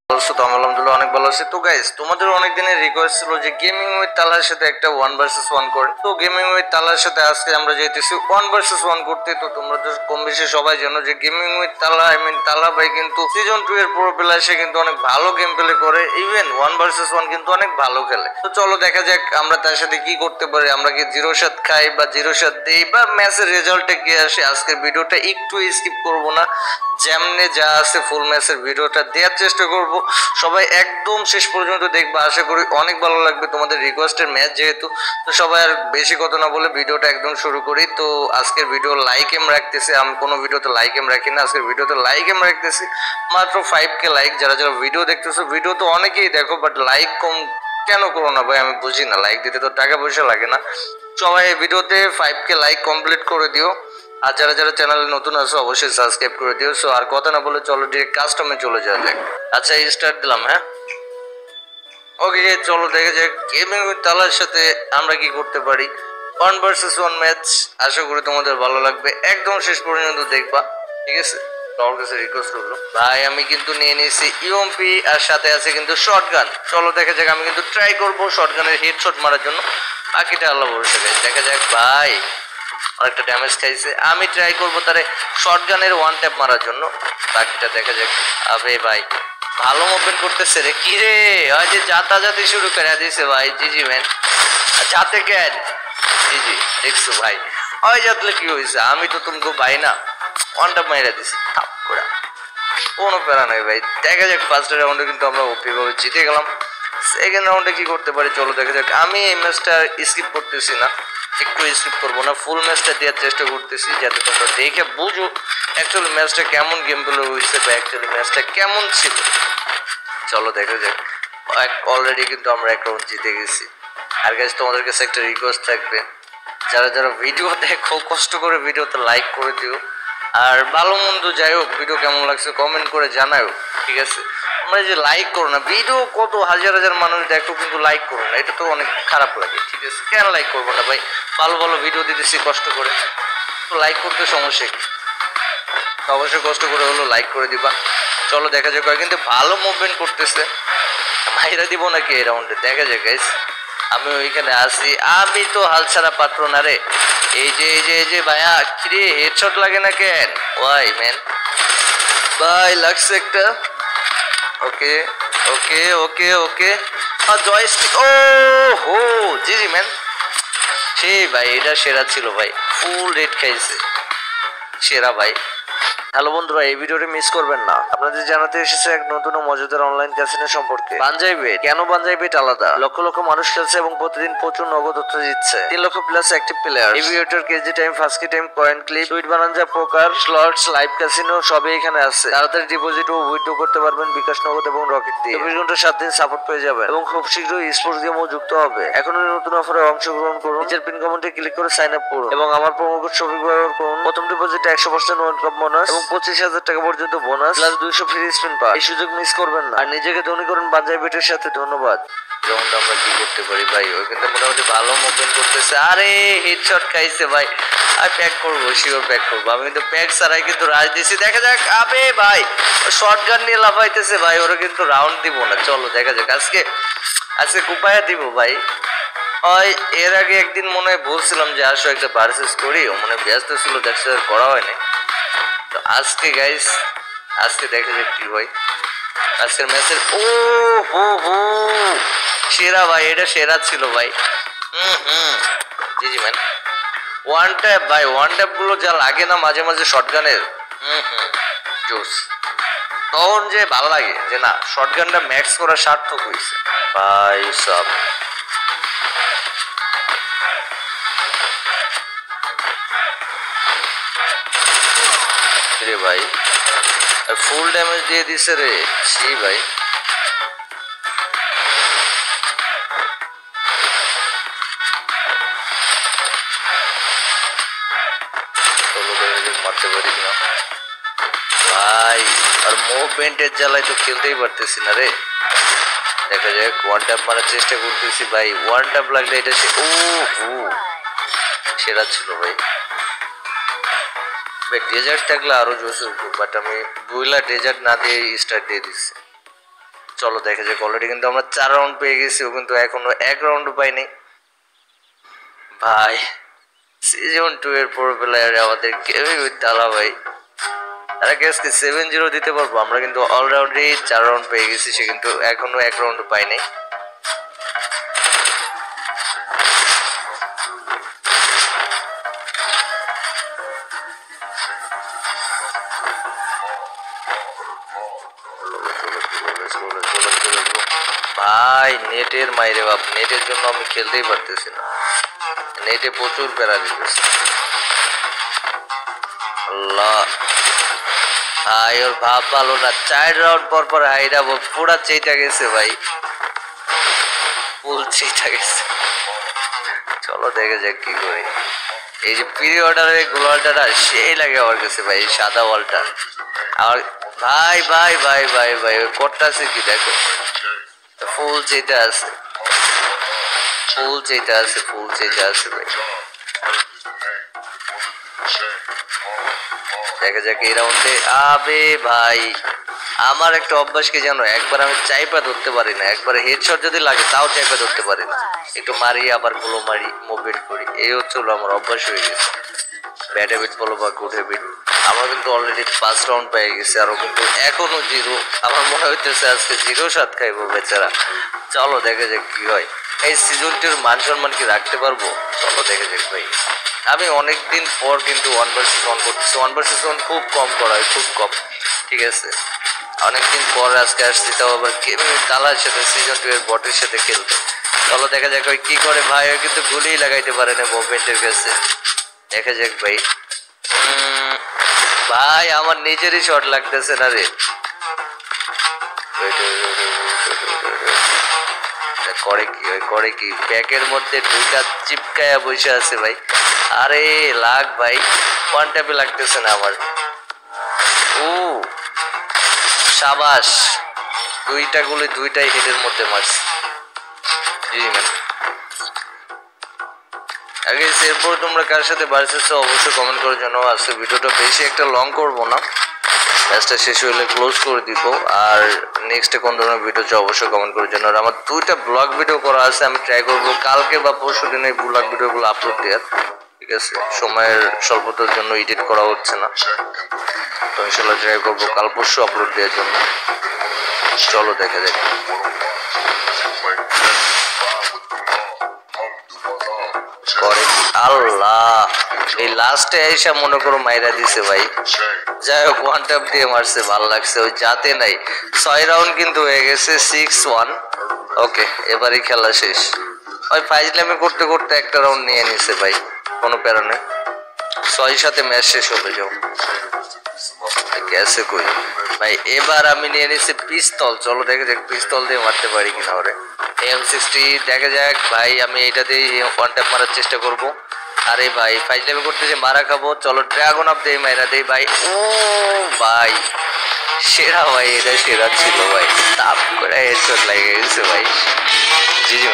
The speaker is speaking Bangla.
তো আলহামদুলিল্লাহ অনেক ভালো আছে। তো গাইস, তোমাদের অনেক দিনের রিকোয়েস্ট ছিল যে গেমিং উইথ তালার সাথে একটা 1 vs 1 করে। তো গেমিং উইথ তালার সাথে আজকে আমরা যাইতেছি 1 vs 1 করতে। তো তোমরা তো কম বেশি সবাই জানো যে গেমিং উইথ তালা তালা ভাই কিন্তু সিজন 2 এর পুরো প্লেয়ার, সে কিন্তু অনেক ভালো গেম প্লে করে, ইভেন 1 vs 1 কিন্তু অনেক ভালো খেলে। তো চলো দেখা যাক আমরা তার সাথে কি করতে পারি। আমরা কি 0 শট খাই বা 0 শট দেই বা ম্যাচের রেজাল্টে কি আসে। আজকের ভিডিওটা একটু স্কিপ করব না, যেমনে যা আছে ফুল ম্যাচের ভিডিওটা দেওয়ার চেষ্টা করব। সবাই একদম শেষ পর্যন্ত দেখবা, আশা করি অনেক ভালো লাগবে। তোমাদের রিকোয়েস্টের ম্যাচ যেহেতু, তো সবাই আর বেশি কথা না বলে ভিডিওটা একদম শুরু করি। তো আজকের ভিডিও লাইক এম রাখতেছি, আমি কোনো ভিডিওতে লাইক এম রাখি না, আজকের ভিডিওতে লাইক এম রাখতেছি মাত্র 5K লাইক। যারা যারা ভিডিও দেখতেছো, ভিডিও তো অনেকেই দেখো, বাট লাইক কম কেন করো না ভাই, আমি বুঝি না। লাইক দিতে তো টাকা পয়সা লাগে না। সবাই ভিডিওতে 5K লাইক কমপ্লিট করে দিও। আর যারা যারা চ্যানেলে নতুন আছো অবশ্যই সাবস্ক্রাইব করে দিও। সো আর কথা না বলে চলো ডিরেক্ট কাস্টমে চলে যাওয়া যাক। আচ্ছা, স্টার্ট দিলাম। হ্যাঁ, ওকে, চলো দেখা যাক গেমিং উইথ তালার সাথে আমরা কি করতে পারি। 1 vs 1 ম্যাচ, আশা করি তোমাদের ভালো লাগবে, একদম শেষ পর্যন্ত দেখবা, ঠিক আছে। আমার কাছে রিকোয়েস্ট করলো ভাই, আমি কিন্তু নিয়ে নিয়েছি ইউএমপি আর সাথে আছে কিন্তু শটগান। চলো দেখা যাক, আমি কিন্তু ট্রাই করবো শটগানের হেডশট মারার জন্য, বাকিটা আল্লাহ ভরসা। দেখা যাক ভাই, অনেকটা ড্যামেজ খাইছে, আমি ট্রাই করবো তারে শটগানের 1 ট্যাপ মারার জন্য, বাকিটা দেখা যাক। আবে ভাই ভালো মুভমেন্ট করতেছে রে, কি রে হয় যে যাতায়াতি শুরু করে দিয়েছে ভাই। জিজি ম্যান, যাতে কেন জিজি দেখছো ভাই, ওই যাতলে কি হয়েছে, আমি তো তুমি ভাই না 1 ট্যাপ মাইরা দিছি থাপ করে, কোনো প্যারা নাই ভাই। দেখা যাক ফার্স্ট রাউন্ডে কিন্তু আমরা ওপি ভাবে জিতে গেলাম। সেকেন্ড রাউন্ডে কি করতে পারি চলো দেখা যাক। আমি এই ম্যাচটা স্কিপ করতেছি না, একটু স্কিপ করবো না, ফুল ম্যাচটা দেওয়ার চেষ্টা করতেছি যাতে তোমরা দেখে বুঝো অ্যাকচুয়ালি ম্যাচটা কেমন গেম প্লে হয়েছে বা অ্যাকচুয়ালি ম্যাচটা কেমন ছিল। চলো দেখা যাক। অলরেডি কিন্তু আমরা 1 রাউন্ড জিতে গেছি। আর গাইস, তোমাদের কাছে একটা রিকোয়েস্ট থাকবে, যারা যারা ভিডিও দেখো কষ্ট করে ভিডিওতে লাইক করে দিও। আর ভালো মন্দ যাই হোক, ভিডিও কেমন লাগছে কমেন্ট করে জানাও, ঠিক আছে। তোমরা যে লাইক করো না, ভিডিও কত হাজার হাজার মানুষ দেখো কিন্তু লাইক করো না, এটা তো অনেক খারাপ লাগে, ঠিক আছে। কেন লাইক করবো না ভাই, ভালো ভালো ভিডিও দিতেছি কষ্ট করে, তো লাইক করতে সমস্যা কি, তো অবশ্যই কষ্ট করে হলো লাইক করে দিবা। চলো দেখা যাক, কিন্তু ভালো মুভমেন্ট করতেছে, মাইরা দিব নাকি এই রাউন্ডে দেখা যাক গাইস। আমি ওইখানে আসি, আমি তো হাল ছাড়া পাত্র না রে। এই যে এই যে এই যে ভাইয়া, কিরে হেডশট লাগে না কেন? ওয়াই ম্যান ভাই, লাগছে একটা। ওকে ওকে ওকে ওকে, আর জয়স্টিক, ও হো জি ম্যান, সেই ভাই এটা সেরা ছিল ভাই, ফুল রেড খাইছে, সেরা ভাই। হ্যালো বন্ধুরা, এই ভিডিওটি মিস করবেন না। আপনাদের জানাতে এসেছে এক নতুন ও মজাদার অনলাইন ক্যাসিনো সম্পর্কে। বানজাই বেট, কেন বানজাই বেট আলাদা? লক্ষ লক্ষ মানুষ খেলছে এবং প্রতিদিন প্রচুর নগদ অর্থ জিতছে। 3 lakh plus active player, Aviator, Crazy Time, Funky Time, coin flip, Sweet Bonanza, poker, slots, live casino সবই এখানে আছে। তাড়াতাড়ি ডিপোজিট ও উইথড্র করতে পারবেন বিকাশ নগদ এবং রকেট দিয়ে। 24 ঘন্টা 7 দিন সাপোর্ট পেয়ে যাবেন এবং খুব শীঘ্রই স্পোর্টস গেমও যুক্ত হবে। এখনই নতুন অফারে অংশগ্রহণ করুন, নিচের পিন কমেন্টে ক্লিক করে সাইন আপ করুন এবং আমার প্রোমো কোড শফিক ব্যবহার করুন। প্রথম ডিপোজিটে 100% ওয়ার্ল্ড কাপ বোনাস এবং 25,000 টাকা পর্যন্ত বোনাস প্লাস 200 ফ্রি স্পিন পান। এই সুযোগ মিস করবেন না আর নিজেকে ধনী করুন বানজাই বেটের সাথে। ধন্যবাদ। রাউন্ড আমরা কি করতে পারি ভাই, ওই কিন্তু মোটামুটি ভালো মুভমেন্ট করতেছে। আরে হেডশট খাইছে ভাই, আর প্যাক করবো, শিওর প্যাক করবো। আমি কিন্তু প্যাক ছাড়াই কিন্তু রাজ দিছি, দেখা যাক। আবে ভাই শর্টগান নিয়ে লাফাইতেছে ভাই, ওরা কিন্তু রাউন্ড দিব না। চলো দেখা যাক, আজকে আজকে কুপায়া দিব ভাই। ওই এর আগে একদিন মনে হয় বলছিলাম যে আসো একটা ভার্সেস করি, ও মনে ব্যস্ত ছিল, দেখছে করা হয়নি। তো আজকে গাইস, আজকে দেখা যাক কি হয় আজকের ম্যাচের। ও হো হো, সেরা ভাই, এটা সেরা ছিল ভাই। জি জি ম্যান, 1 ট্যাপ ভাই, 1 ট্যাপ গুলো যা লাগে না মাঝে মাঝে শটগানের, জোস। তখন যে ভালো লাগে যে না, শটগানটা ম্যাক্স করা সার্থক হয়েছে ভাই সব। রে ভাই ফুল ড্যামেজ দিয়ে দিছে রে, সেই ভাই। মারতে পারি কিনা ভাই, আর মুভমেন্টের জ্বালায় তো খেলতেই পারতেছি না রে। দেখা যাক, 1 ট্যাপ মারার চেষ্টা করতেছি ভাই, 1 ট্যাপ লাগলে এটা সে, ও সেরা ছিল ভাই। ডেজার্ট থাকলে আরো জোশ হতো, বাট আমি বুইলা ডেজার্ট না দিয়ে স্টার্ট দিয়ে দিচ্ছি। চলো দেখা যাক। অলরেডি কিন্তু আমরা 4 রাউন্ড পেয়ে গেছি, ও কিন্তু এখনো 1 রাউন্ডও পাইনি ভাই। সিজন 2 এর প্রো প্লেয়ার আমাদের গেমিং উইথ তালা ভাই, তারা আজকে 7-0 দিতে পারবো। আমরা কিন্তু অলরাউন্ডে 4 রাউন্ড পেয়ে গেছি, সে কিন্তু এখনো 1 রাউন্ড পাইনি। ভাই নেটের মাইরে বাপ, নেটের জন্য আমি খেলতেই পারতেছি না, নেটে প্রচুর প্যারা দিতেছে। আল্লাহ ভাই, ওর ভাব ভালো না। 4 রাউন্ড পর পর হাইরা পুরা চেইটা গেছে ভাই, ফুল চেইটা গেছে। চলো দেখে যাক কি করি। এই যে প্রি অর্ডারের গোলালটা সেই লাগে আমার কাছে ভাই, সাদা ওয়ালটা। আর ভাই ভাই ভাই ভাই ভাই ওই করতেছে কি দেখো, ফুল চেইটা আছে, ফুল চেইটা আছে, ফুল চেইটা আছে ভাই। দেখা যাক এই রাউন্ডে। আবে ভাই আমার একটা অভ্যাস কি জানো, একবার আমি চাইপা ধরতে পারি না, একবারে হেডশট যদি লাগে তাও চাইপা ধরতে পারি না, একটু মারি আবার গুলো মারি, মুভমেন্ট করি, এই হচ্ছে আমার অভ্যাস হয়ে গেছে। ব্যাড হ্যাবিট বলো বা গুড হ্যাবিট। আমার কিন্তু অলরেডি 5 রাউন্ড পেয়ে গেছে, আরো কিন্তু এখনো 0। আমার মনে হইতেছে আজকে 0-7 খাইবো বেচারা। চলো দেখে যাক কি হয়। এই সিজন 2 মান সম্মান কি রাখতে পারবো? চলো দেখে যাক ভাই। আমি অনেকদিন পর কিন্তু 1 ভার্সেস 1 করতেছি। 1 ভার্সেস 1 খুব কম করা হয়, খুব কম, ঠিক আছে। অনেকদিন পর আজকে আসছি, তাও আবার গেমিং তালার সাথে সিজন 2 এর বটের সাথে খেলতে। চলো দেখা যাক ওই কি করে ভাই, ওই কিন্তু গুলিই লাগাইতে পারে না মুভমেন্টের কাছে। দেখা যাক ভাই। ভাই আমার নিজেরই শট লাগতেছে না রে। করে কি ওই করে কি, ব্যাগের মধ্যে 2টা চিপকায়া বসে আছে ভাই। আরে লাগ ভাই, ওয়ান ট্যাপে লাগতেছে না আমার। ও শাবাশ, 2টা গুলি 2টাই হেডের মধ্যে মারছে। জি ম্যান। আগে এরপর তোমরা কার সাথে ভার্সেস অবশ্যই কমেন্ট করার জন্য। আজকে ভিডিওটা বেশি একটা লং করবো না, ম্যাচটা শেষ হলে ক্লোজ করে দিব। আর নেক্সটে কোন ধরনের ভিডিও চাই অবশ্যই কমেন্ট করার জন্য। আর আমার 2টা ব্লগ ভিডিও করা আছে, আমি ট্রাই করবো কালকে বা পরশু দিন এই ব্লগ ভিডিওগুলো আপলোড দেওয়ার, ঠিক আছে। সময়ের স্বল্পতার জন্য এডিট করা হচ্ছে না, তো ইনশাল্লাহ ট্রাই করবো কাল পরশু আপলোড দেওয়ার জন্য। চলো দেখা যাক। আল্লাহ এই লাস্টে এসে মনে করো মাইরা দিছে ভাই। যাই হোক ওয়ান ট্যাপ দিয়ে মারছে, ভালো লাগছে। ওই যাতে নাই 6 রাউন্ড কিন্তু হয়ে গেছে 6-1। ওকে এবারই খেলা শেষ। ওই ফাইজলামি করতে করতে একটা রাউন্ড নিয়ে নিছে ভাই, কোনো প্যারা নেই। 6 সাথে ম্যাচ শেষ হবে যাও গেছে কই ভাই। এবার আমি নিয়ে নিছি পিস্তল। চলো দেখে যাক পিস্তল দিয়ে মারতে পারি কিনা ওরে। M60 দেখা যাক ভাই, আমি এটা দিয়ে ওয়ান ট্যাপ মারার চেষ্টা করব। আরে ভাই ফাইজলামি করতেছে, মারা খাবো। চলো ড্রাগন আপ দেই, মাইরা দেই ভাই। ও ভাই সেরা ভাই, এটা সেরা ছিল ভাই, তাপ করে হেডশট লেগে গেছে ভাই। জি জি।